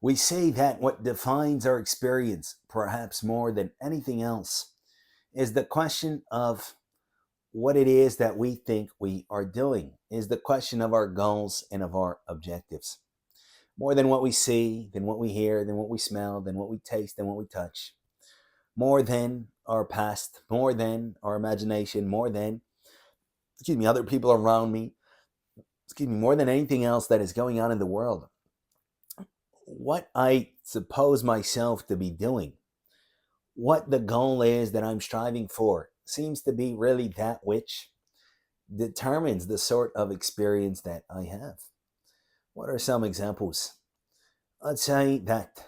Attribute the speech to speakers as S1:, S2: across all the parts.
S1: We say that what defines our experience, perhaps more than anything else, is the question of what it is that we think we are doing, is the question of our goals and of our objectives. More than what we see, than what we hear, than what we smell, than what we taste, than what we touch. More than our past, more than our imagination, more than, other people around me, more than anything else that is going on in the world. What I suppose myself to be doing, what the goal is that I'm striving for, seems to be really that which determines the sort of experience that I have. What are some examples? I'd say that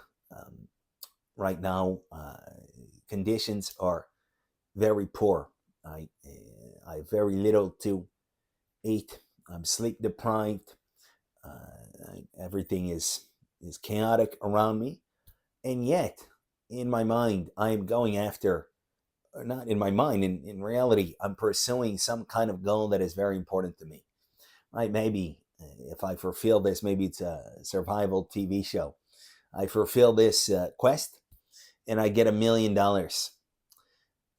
S1: right now conditions are very poor. I have very little to eat. I'm sleep deprived. Everything is chaotic around me, and yet in my mind I am going after, or not in my mind, in reality I'm pursuing some kind of goal that is very important to me. Right? Maybe if I fulfill this, maybe it's a survival TV show. I fulfill this quest and I get $1 million.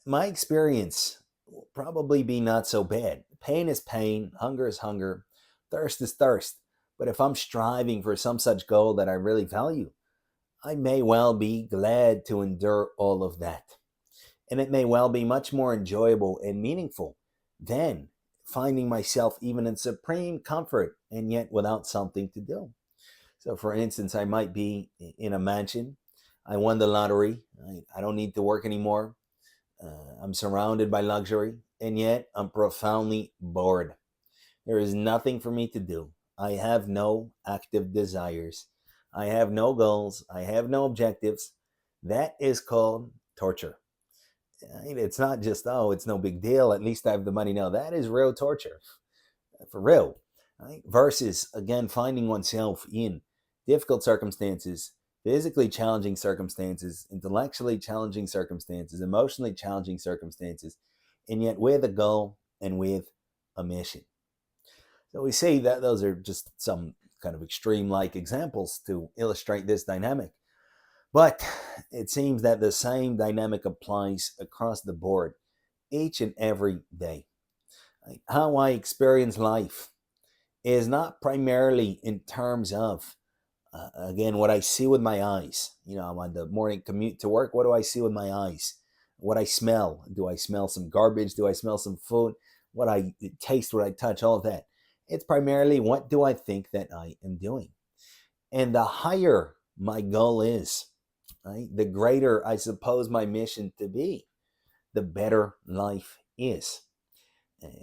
S1: My experience will probably be not so bad. Pain is pain, hunger is hunger, thirst is thirst. But if I'm striving for some such goal that I really value, I may well be glad to endure all of that. And it may well be much more enjoyable and meaningful than finding myself even in supreme comfort and yet without something to do. So, for instance, I might be in a mansion. I won the lottery. I don't need to work anymore. I'm surrounded by luxury, and yet I'm profoundly bored. There is nothing for me to do. I have no active desires. I have no goals. I have no objectives. That is called torture. It's not just, oh, it's no big deal. At least I have the money. No, that is real torture, for real. Right? Versus, again, finding oneself in difficult circumstances, physically challenging circumstances, intellectually challenging circumstances, emotionally challenging circumstances, and yet with a goal and with a mission. So we see that those are just some kind of extreme like examples to illustrate this dynamic. But it seems that the same dynamic applies across the board each and every day. Like how I experience life is not primarily in terms of, again, what I see with my eyes. I'm on the morning commute to work. What do I see with my eyes? What I smell. Do I smell some garbage? Do I smell some food? What I taste, what I touch, all of that. It's primarily what do I think that I am doing. And the higher my goal is, right, the greater I suppose my mission to be, the better life is.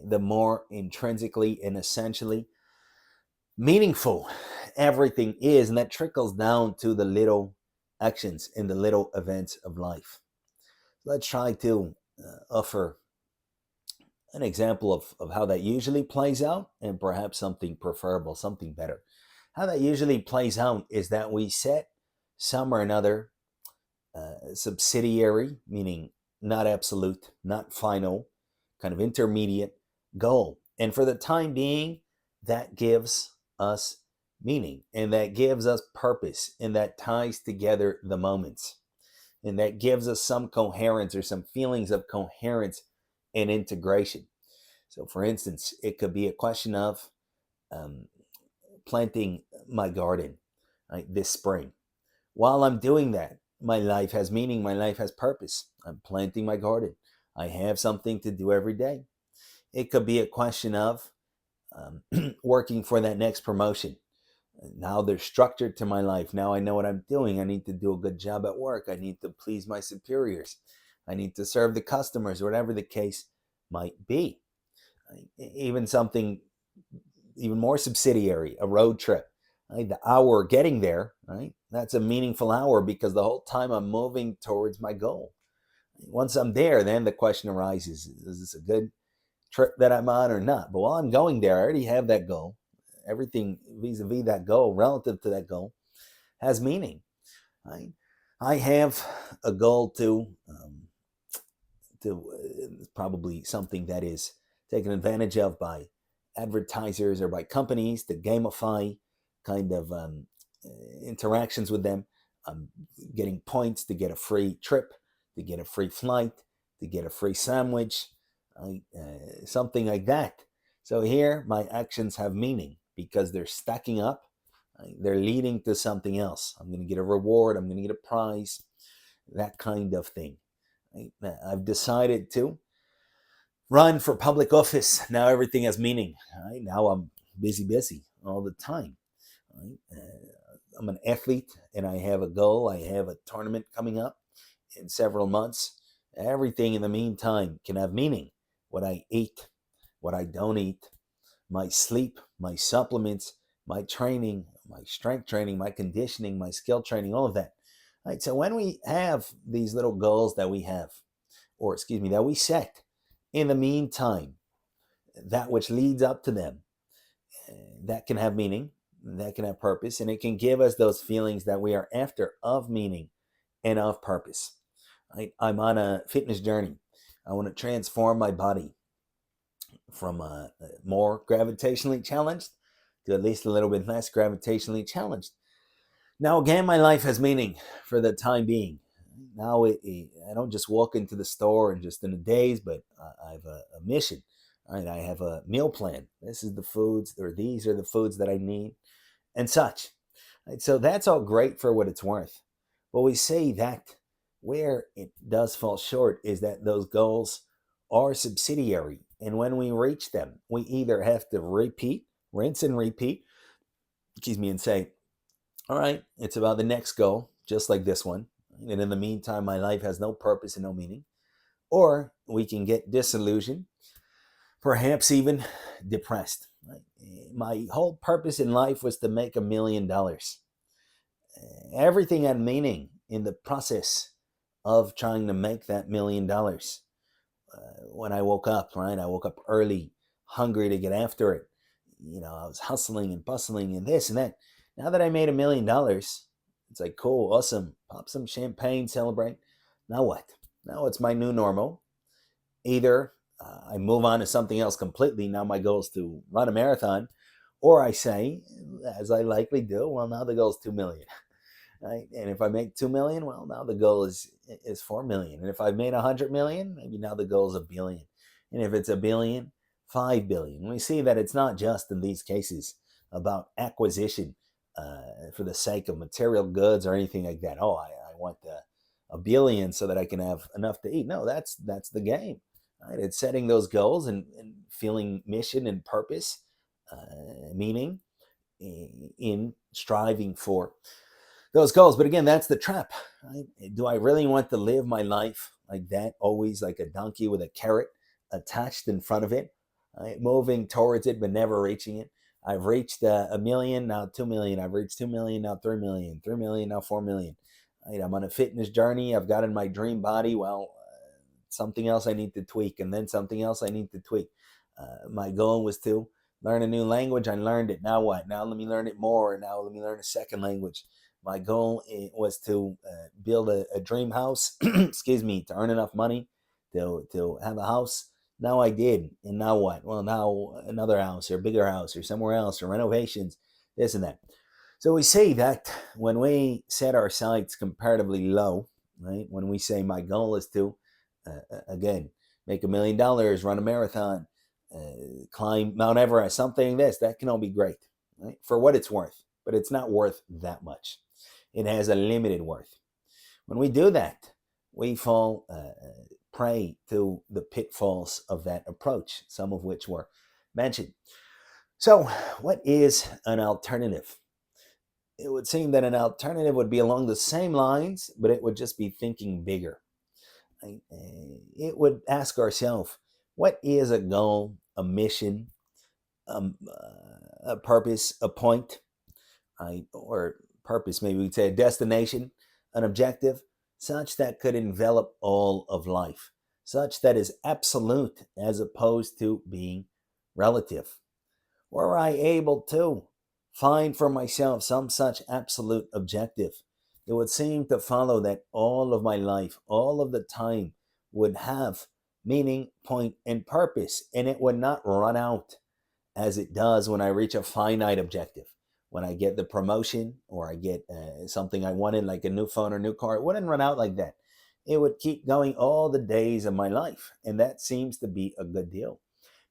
S1: The more intrinsically and essentially meaningful everything is, and that trickles down to the little actions and the little events of life. Let's try to offer an example of how that usually plays out, and perhaps something preferable, something better. How that usually plays out is that we set some or another subsidiary, meaning not absolute, not final, kind of intermediate goal. And for the time being, that gives us meaning, and that gives us purpose, and that ties together the moments, and that gives us some coherence or some feelings of coherence and integration. So, for instance, it could be a question of um, planting my garden, right, this spring. While I'm doing that, my life has meaning, my life has purpose. I'm planting my garden. I have something to do every day. It could be a question of working for that next promotion. Now there's structure to my life. Now I know what I'm doing. I need to do a good job at work. I need to please my superiors. I need to serve the customers, whatever the case might be. Even something even more subsidiary, a road trip. Right? The hour getting there, right? That's a meaningful hour because the whole time I'm moving towards my goal. Once I'm there, then the question arises, is this a good trip that I'm on or not? But while I'm going there, I already have that goal. Everything vis-a-vis that goal, relative to that goal, has meaning. Right? I have a goal to probably something that is taken advantage of by advertisers or by companies to gamify kind of interactions with them. I'm getting points to get a free trip, to get a free flight, to get a free sandwich, something like that. So here, my actions have meaning because they're stacking up. They're leading to something else. I'm going to get a reward. I'm going to get a prize, that kind of thing. I've decided to run for public office. Now everything has meaning. Now I'm busy all the time. I'm an athlete and I have a goal. I have a tournament coming up in several months. Everything in the meantime can have meaning. What I eat, what I don't eat, my sleep, my supplements, my training, my strength training, my conditioning, my skill training, all of that. Right? So when we have these little goals that we have, or excuse me, that we set, in the meantime, that which leads up to them, that can have meaning, that can have purpose, and it can give us those feelings that we are after of meaning and of purpose. Right? I'm on a fitness journey. I want to transform my body from more gravitationally challenged to at least a little bit less gravitationally challenged. Now, again, my life has meaning for the time being. Now, I don't just walk into the store and just in a daze, but I have a mission. Right? I have a meal plan. This is the foods, or these are the foods that I need, and such. Right? So that's all great for what it's worth. But we say that where it does fall short is that those goals are subsidiary. And when we reach them, we either have to rinse and repeat, and say, all right, it's about the next goal, just like this one. And in the meantime, my life has no purpose and no meaning. Or we can get disillusioned, perhaps even depressed. Right? My whole purpose in life was to make $1 million. Everything had meaning in the process of trying to make that $1 million. When I woke up, right? I woke up early, hungry to get after it. I was hustling and bustling and this and that. Now that I made $1 million, it's like, cool, awesome. Pop some champagne, celebrate. Now what? Now it's my new normal. Either I move on to something else completely. Now my goal is to run a marathon. Or I say, as I likely do, well, now the goal is 2 million. Right? And if I make 2 million, well, now the goal is 4 million. And if I've made 100 million, maybe now the goal is 1 billion. And if it's 1 billion, 5 billion. We see that it's not just in these cases about acquisition for the sake of material goods or anything like that. Oh, I want 1 billion so that I can have enough to eat. No, that's the game. Right? It's setting those goals and feeling mission and purpose, meaning in striving for those goals. But again, that's the trap. Right? Do I really want to live my life like that, always like a donkey with a carrot attached in front of it, right? Moving towards it but never reaching it? I've reached 1 million, now 2 million. I've reached 2 million, now 3 million. 3 million, now 4 million. Right? I'm on a fitness journey. I've gotten my dream body. Well, something else I need to tweak, and then something else I need to tweak. My goal was to learn a new language. I learned it. Now what? Now let me learn it more. Now let me learn a second language. My goal was to build a dream house, to earn enough money to have a house. Now I did. And now what? Well, now another house or a bigger house or somewhere else or renovations, this and that. So we see that when we set our sights comparatively low, right? When we say my goal is to, again, make $1 million, run a marathon, climb Mount Everest, something that can all be great, right? For what it's worth, but it's not worth that much. It has a limited worth. When we do that, we fall prey to the pitfalls of that approach, some of which were mentioned. So, what is an alternative? It would seem that an alternative would be along the same lines, but it would just be thinking bigger. It would ask ourselves, what is a goal, a mission, a purpose, a point, or purpose, maybe we'd say a destination, an objective, such that could envelop all of life, such that is absolute as opposed to being relative. Were I able to find for myself some such absolute objective, it would seem to follow that all of my life, all of the time, would have meaning, point, and purpose, and it would not run out as it does when I reach a finite objective, when I get the promotion or I get something I wanted, like a new phone or new car. It wouldn't run out like that. It would keep going all the days of my life. And that seems to be a good deal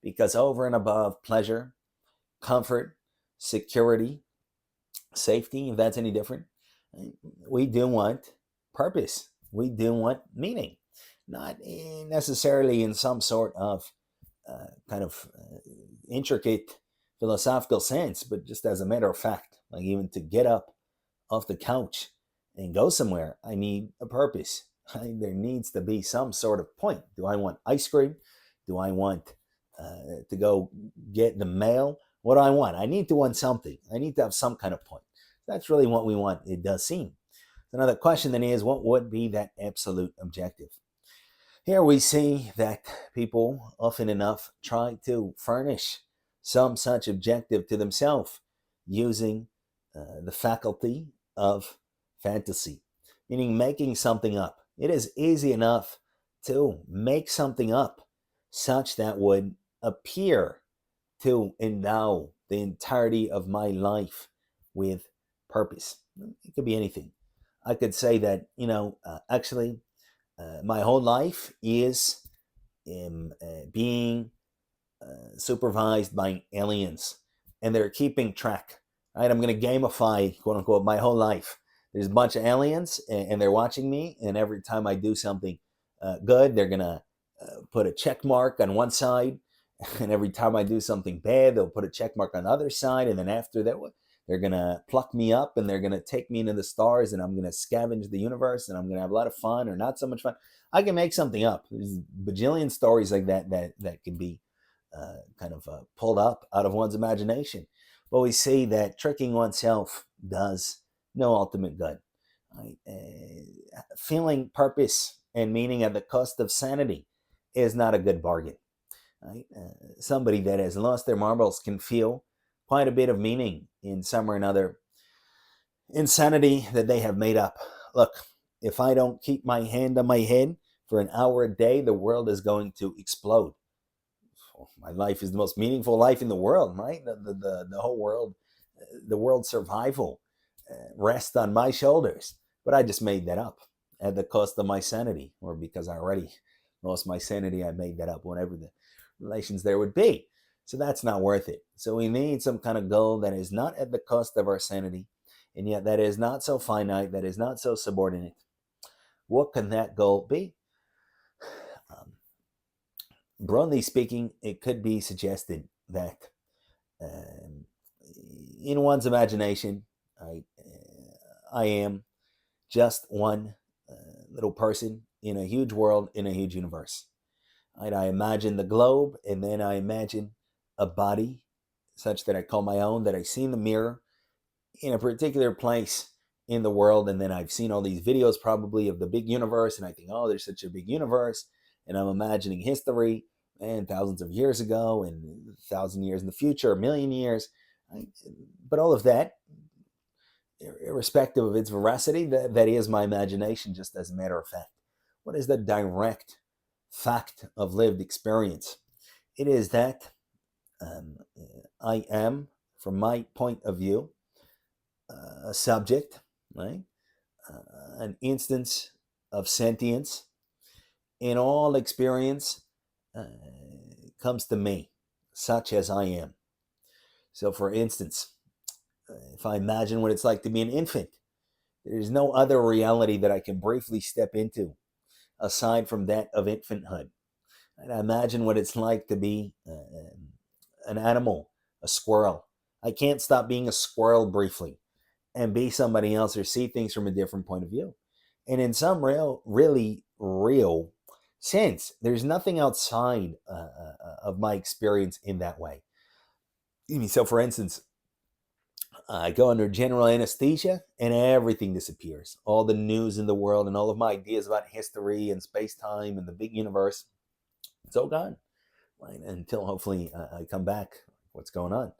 S1: because over and above pleasure, comfort, security, safety, if that's any different, we do want purpose. We do want meaning, not necessarily in some sort of intricate philosophical sense, but just as a matter of fact, like even to get up off the couch and go somewhere, I need a purpose. There needs to be some sort of point. Do I want ice cream? Do I want to go get the mail? What do I want? I need to want something. I need to have some kind of point. That's really what we want, it does seem. Another question then is, what would be that absolute objective? Here we see that people often enough try to furnish some such objective to themselves using the faculty of fantasy, meaning making something up. It is easy enough to make something up such that would appear to endow the entirety of my life with purpose. It could be anything. I could say that, actually, my whole life is being supervised by aliens, and they're keeping track. Right? I'm going to gamify, quote unquote, my whole life. There's a bunch of aliens, and they're watching me. And every time I do something good, they're going to put a check mark on one side. And every time I do something bad, they'll put a check mark on the other side. And then after that, they're going to pluck me up and they're going to take me into the stars, and I'm going to scavenge the universe, and I'm going to have a lot of fun or not so much fun. I can make something up. There's bajillion stories like that can be pulled up out of one's imagination. But we see that tricking oneself does no ultimate good. Right? Feeling purpose and meaning at the cost of sanity is not a good bargain. Right? Somebody that has lost their marbles can feel quite a bit of meaning in some or another insanity that they have made up. Look, if I don't keep my hand on my head for an hour a day, the world is going to explode. My life is the most meaningful life in the world, right? The whole world, the world's survival rests on my shoulders. But I just made that up at the cost of my sanity, or because I already lost my sanity, I made that up, whatever the relations there would be. So that's not worth it. So we need some kind of goal that is not at the cost of our sanity, and yet that is not so finite, that is not so subordinate. What can that goal be? Broadly speaking, it could be suggested that in one's imagination, I am just one little person in a huge world, in a huge universe. Right? I imagine the globe, and then I imagine a body such that I call my own, that I see in the mirror in a particular place in the world. And then I've seen all these videos probably of the big universe, and I think, oh, there's such a big universe. And I'm imagining history and thousands of years ago and 1,000 years in the future, a million years. But all of that, irrespective of its veracity, that is my imagination, just as a matter of fact. What is the direct fact of lived experience? It is that I am, from my point of view, a subject, right? An instance of sentience in all experience comes to me, such as I am. So, for instance, if I imagine what it's like to be an infant, there's no other reality that I can briefly step into aside from that of infanthood. And I imagine what it's like to be an animal, a squirrel. I can't stop being a squirrel briefly and be somebody else or see things from a different point of view. And in some really real sense, there's nothing outside of my experience in that way. So, for instance, I go under general anesthesia and everything disappears. All the news in the world and all of my ideas about history and space-time and the big universe, it's all gone. Right? Until hopefully I come back, what's going on?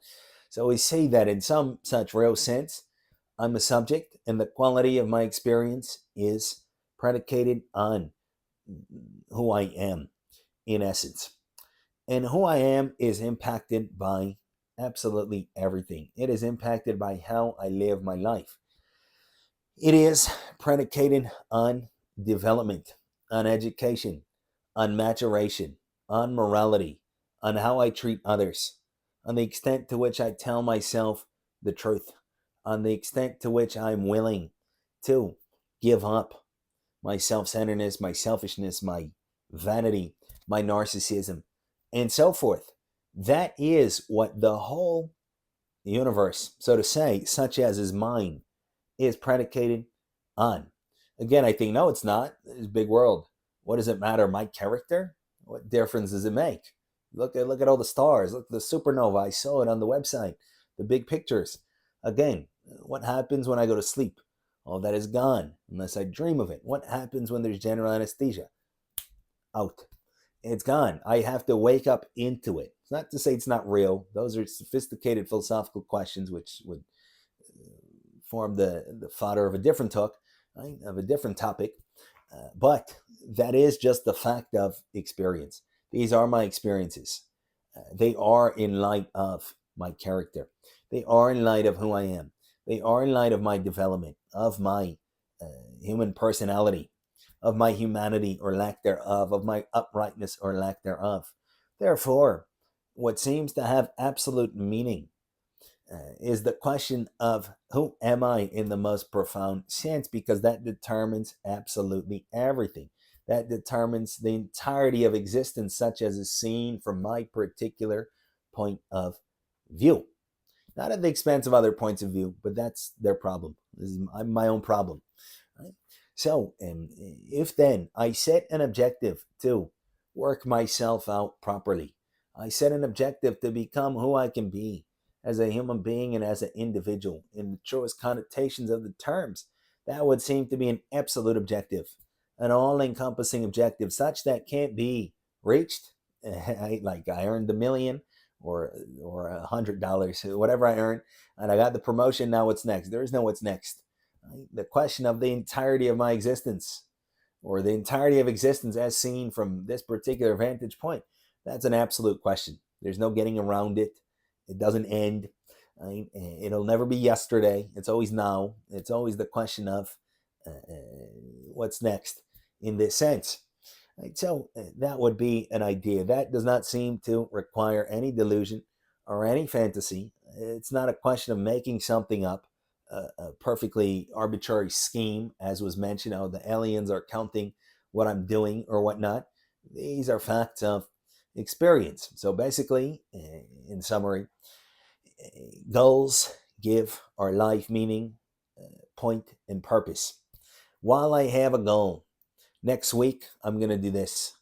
S1: So we see that in some such real sense, I'm a subject, and the quality of my experience is predicated on who I am, in essence. And who I am is impacted by absolutely everything. It is impacted by how I live my life. It is predicated on development, on education, on maturation, on morality, on how I treat others, on the extent to which I tell myself the truth, on the extent to which I'm willing to give up my self centeredness, my selfishness, my vanity, my narcissism, and so forth. That is what the whole universe, so to say, such as is mine, is predicated on. Again, I think, no, it's not. It's a big world. What does it matter? My character? What difference does it make? Look at all the stars. Look at the supernova. I saw it on the website. The big pictures. Again, what happens when I go to sleep? All that is gone unless I dream of it. What happens when there's general anesthesia? Out. It's gone. I have to wake up into it. It's not to say it's not real. Those are sophisticated philosophical questions which would form the fodder of a different talk, right? Of a different topic. But that is just the fact of experience. These are my experiences. They are in light of my character. They are in light of who I am. They are in light of my development, of my human personality, of my humanity or lack thereof, of my uprightness or lack thereof. Therefore, what seems to have absolute meaning is the question of who am I in the most profound sense, because that determines absolutely everything. That determines the entirety of existence, such as is seen from my particular point of view. Not at the expense of other points of view, but that's their problem. This is my own problem. Right? So, if then I set an objective to work myself out properly, I set an objective to become who I can be as a human being and as an individual in the truest connotations of the terms, that would seem to be an absolute objective, an all-encompassing objective, such that can't be reached. Like I earned the million or $100, whatever I earned, and I got the promotion. Now what's next? There is no what's next. Right? The question of the entirety of my existence, or the entirety of existence as seen from this particular vantage point, that's an absolute question. There's no getting around it. It doesn't end. Right? It'll never be yesterday. It's always now. It's always the question of what's next in this sense. Right? So that would be an idea. That does not seem to require any delusion or any fantasy. It's not a question of making something up, a perfectly arbitrary scheme, as was mentioned. Oh, the aliens are counting what I'm doing or whatnot. These are facts of experience. So basically, in summary, goals give our life meaning, point, and purpose. While I have a goal, next week I'm going to do this.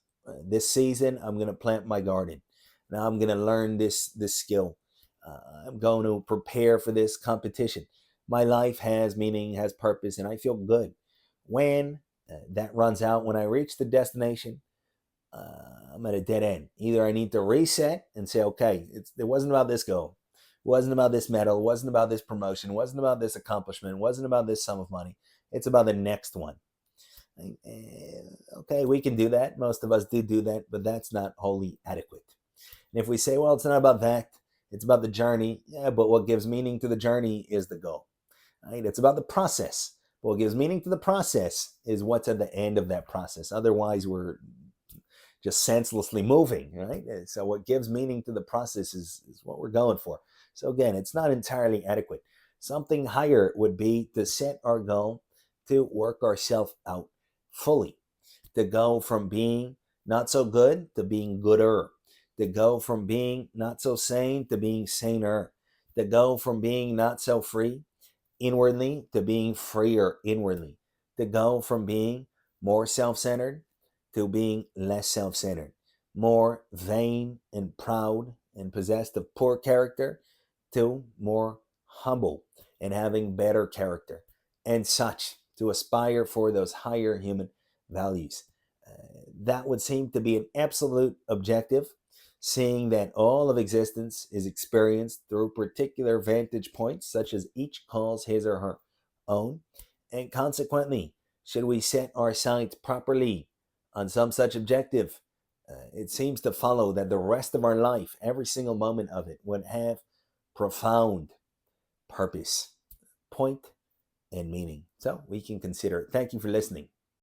S1: This season I'm going to plant my garden. Now I'm going to learn this skill. I'm going to prepare for this competition. My life has meaning, has purpose, and I feel good. When that runs out, when I reach the destination, I'm at a dead end. Either I need to reset and say, okay, it wasn't about this goal. It wasn't about this medal. It wasn't about this promotion. It wasn't about this accomplishment. It wasn't about this sum of money. It's about the next one. Okay, we can do that. Most of us do that, but that's not wholly adequate. And if we say, well, it's not about that, it's about the journey. Yeah, but what gives meaning to the journey is the goal. Right? It's about the process. What gives meaning to the process is what's at the end of that process. Otherwise, we're just senselessly moving, right? So what gives meaning to the process is what we're going for. So again, it's not entirely adequate. Something higher would be to set our goal to work ourselves out fully, to go from being not so good to being gooder, to go from being not so sane to being saner, to go from being not so free inwardly to being freer inwardly, to go from being more self-centered to being less self-centered, more vain and proud and possessed of poor character to more humble and having better character, and such, to aspire for those higher human values. That would seem to be an absolute objective, seeing that all of existence is experienced through particular vantage points, such as each calls his or her own, and consequently, should we set our sights properly on some such objective, it seems to follow that the rest of our life, every single moment of it, would have profound purpose, point, and meaning. So we can consider it. Thank you for listening.